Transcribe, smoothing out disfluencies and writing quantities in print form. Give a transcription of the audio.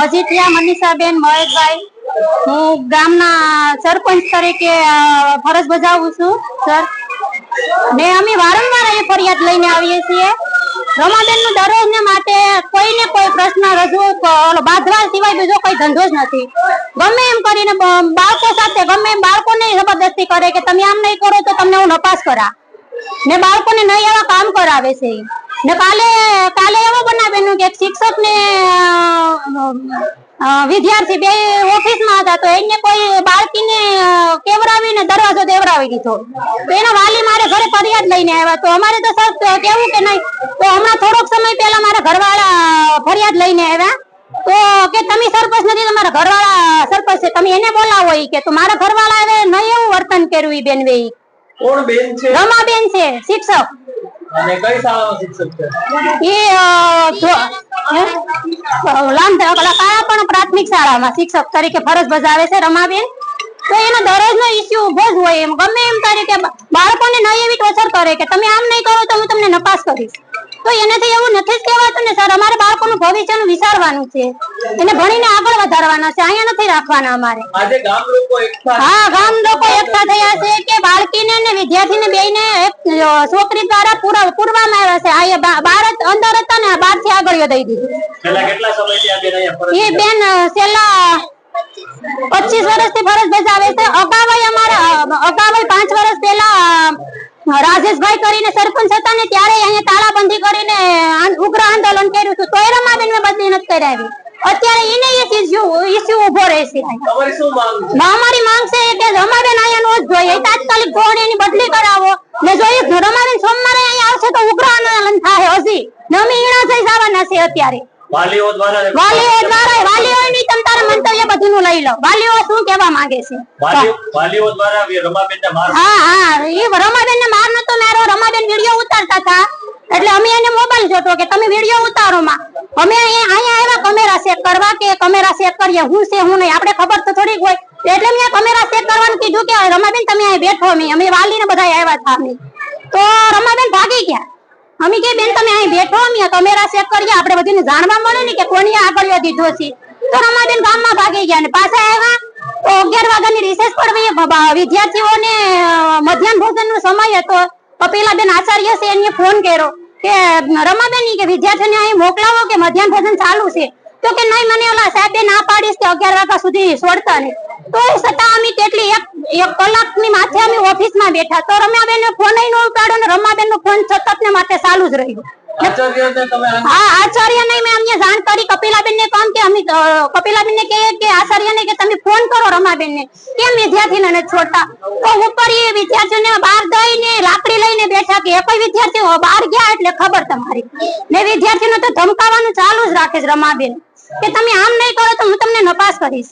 મજીઠિયા મનીષાબેન મહેશભાઈ, હું ગામના સરપંચ તરીકે ફરજ બજાવું છું સર. ને અમે વારંવાર અહીં ફરિયાદ લઈને આવીએ છીએ. રમાબેન નું દરરોજ માટે કોઈને કોઈ પ્રશ્ન રજૂ બાંધવા સિવાય બીજો કોઈ ધંધો જ નથી. ગમે એમ કરીને બાળકો સાથે ગમે એમ બાળકોને જબરદસ્તી કરે કે તમે આમ નહીં કરો તો તમને હું નપાસ કરા, ને બાળકોને નહીં એવા કામ કરાવે છે. ને કાલે એવો બનાવેલું કે શિક્ષક ને વિદ્યાર્થી બે ઓફિસમાં હતા, તો એને કોઈ બાળકીને કેવરાવીને દરવાજો દેવરાવી દીધો. તો એના વાલી મારે ઘરે ફરિયાદ લઈને આવ્યા. તો અમારે તો સર કેવું કે નહીં, તો હમણાં થોડોક સમય પહેલા મારા ઘરવાળા ફરિયાદ લઈને આવ્યા. તો કે તમે સરપંચ નથી, તમારા ઘરવાળા સરપંચ છે, તમે એને બોલાવો. કે તો મારા ઘરવાળા નહીં એવું વર્તન કર્યું. ઈ બેન વે કોણ બેન છે? રમાબેન છે, શિક્ષક. અને કઈ શાળાનો શિક્ષક છે? પણ પ્રાથમિક શાળામાં શિક્ષક તરીકે ફરજ બજાવે છે રમાબેન. તો એનો દરરોજનો ઇસ્યુ ઉભો જ હોય. એમ ગમે એમ કરે કે બાળકોને નહીં એવી ટોર્ચર કરે કે તમે આમ નહીં કરો તો હું તમને નપાસ કરીશ. તો એનાથી એવું નથી જ કહેવાતું ને સર. અમારે બાળકોનું ભવિષ્યનું વિચારવાનું છે, એને ભણીને આગળ વધારવાના છે, અહીંયા નથી રાખવાના અમારે. આજે ગામ લોકો એકઠા થયા છે કે બાળકીને ને વિદ્યાર્થીને બેયને છોકરી દ્વારા પૂરવામાં આવ્યા છે. આ બાર અંદર હતા ને બહારથી આગળ દઈ દીધું. કેટલા સમયથી આ બેન અહીંયા એ બેન છેલ્લા 25 વર્ષથી ફરજ બજાવે છે. અગાઉ 5 વર્ષ પહેલા રાજેશભાઈ કરીને સરપંચ હતા ને ત્યારે અહીંયા તાળાબંધી કરીને ઉગ્ર આંદોલન કર્યું હતું. તો એ રમાબેન મેં બદલી નથી કરાવી. અત્યારે એને ઇસ્યુ ઉભો રહેશે. અમારી માંગ છે કે રમાબેન અહીંયા નો જ જોઈએ, તાત્કાલિક ધોરણે એની બદલી કરાવો. ને જો રમાબેન સોમવારે અહીંયા આવશે તો ઉગ્ર આંદોલન થાય. હજી અમે ઈણા જઈ જવાના છે. અત્યારે વાલીઓ વાલીઓની તમારા મંતવ્ય બધું લઈ લો. વાલીઓ શું કહેવા માંગે છે? વાલીઓ દ્વારા રમાબેનને માર એ રમાબેનને માર નતો માર્યો. રમાબેન વિડિયો ઉતારતા હતા એટલે અમે એને મોબાઈલ જોતો કે તમે વિડિયો ઉતારો માં. અમે અહીંયા આવ્યા કેમેરા ચેક કરવા કે કેમેરા ચેક કરીએ હું છે હું નહીં, આપણે ખબર તો થોડીક હોય. એટલે મેં કેમેરા ચેક કરવાનું કીધું કે રમાબેન તમે અહીં બેઠો. અમે વાલીને બધા આવ્યા હતા. તો રમાબેન ભાગી ગયા. અમે કે બેન તમે અહીં બેઠો, અમે કેમેરા ચેક કરીએ, આપણે બધીને જાણવા મળે ને કે કોની આગળ દીધો છે. તો રમાબેન ગામમાં ભાગી ગયા. ને પાછા આવ્યા તો 11 વાગ્યાની રિસેસ પડવી. વિદ્યાર્થીઓને મધ્યાહન ભોજનનો સમય હતો. કપિલાબેન આચાર્ય છે એને ફોન કર્યો કે રમાબેન કે વિદ્યાર્થીઓને અહીં મોકલાવો કે મધ્યાહન ભોજન ચાલુ છે. તો કે નહીં, મને ઓલા સાહેબે ના પાડીશ કે 11 વાગ્યા સુધી છોડતા નહીં. તો એ છતાં અમે કેટલી એક કલાકની માથે અમે ઓફિસમાં બેઠા. તો રમાબેન ફોન ન ઉપાડ્યો ને રમાબેન નો ફોન સતત ને માટે ચાલુ જ રહ્યો. આચાર્ય નહીં, મેં અમને જાણ કરી કપિલાબેન ને કામ કે અમે કપિલાબેન ને કે આચાર્ય ને કે તમે ફોન કરો રમાબેન ને, કેમ વિદ્યાર્થીને નથી છોડતા. તો ઉપર એ વિદ્યાર્થીઓને બહાર દઈને લાકડી લઈને બેઠા કે કોઈ વિદ્યાર્થીઓ બહાર ગયા એટલે ખબર તમારી. ને વિદ્યાર્થીઓને તો ધમકાવવાનું ચાલુ જ રાખે છે રમાબેન કે તમે આમ નહીં કરો તો હું તમને નપાસ કરીશ.